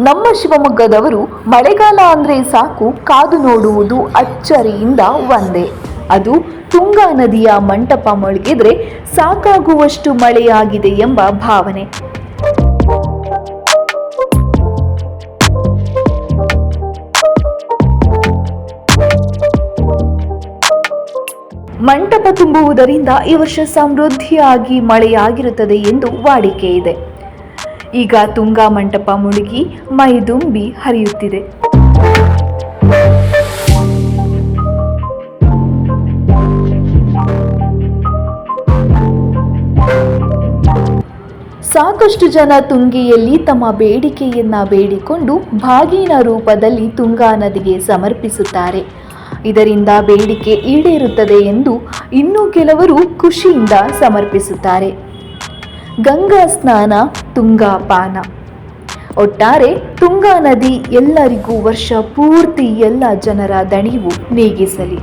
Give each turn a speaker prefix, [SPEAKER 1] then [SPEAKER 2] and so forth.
[SPEAKER 1] ನಮ್ಮ ಶಿವಮೊಗ್ಗದವರು ಮಳೆಗಾಲ ಅಂದರೆ ಸಾಕು ಕಾದು ನೋಡುವುದು ಅಚ್ಚರಿಯಿಂದ ಒಂದೇ, ಅದು ತುಂಗಾ ನದಿಯ ಮಂಟಪ ಮುಳುಗಿದ್ರೆ ಸಾಕಾಗುವಷ್ಟು ಮಳೆಯಾಗಿದೆ ಎಂಬ ಭಾವನೆ. ಮಂಟಪ ತುಂಬುವುದರಿಂದ ಈ ವರ್ಷ ಸಮೃದ್ಧಿಯಾಗಿ ಮಳೆಯಾಗಿರುತ್ತದೆ ಎಂದು ವಾಡಿಕೆ ಇದೆ. ಈಗ ತುಂಗಾ ಮಂಟಪ ಮುಳುಗಿ ಮೈದುಂಬಿ ಹರಿಯುತ್ತಿದೆ. ಸಾಕಷ್ಟು ಜನ ತುಂಗೆಯಲ್ಲಿ ತಮ್ಮ ಬೇಡಿಕೆಯನ್ನ ಬೇಡಿಕೊಂಡು ಬಾಗಿನ ರೂಪದಲ್ಲಿ ತುಂಗಾ ನದಿಗೆ ಸಮರ್ಪಿಸುತ್ತಾರೆ. ಇದರಿಂದ ಬೇಡಿಕೆ ಈಡೇರುತ್ತದೆ ಎಂದು ಇನ್ನೂ ಕೆಲವರು ಖುಷಿಯಿಂದ ಸಮರ್ಪಿಸುತ್ತಾರೆ. ಗಂಗಾ ಸ್ನಾನ, ತುಂಗಾ ಪಾನ. ಒಟ್ಟಾರೆ ತುಂಗಾ ನದಿ ಎಲ್ಲರಿಗೂ ವರ್ಷ ಪೂರ್ತಿ ಎಲ್ಲ ಜನರ ದಣಿವು ನೀಗಿಸಲಿ.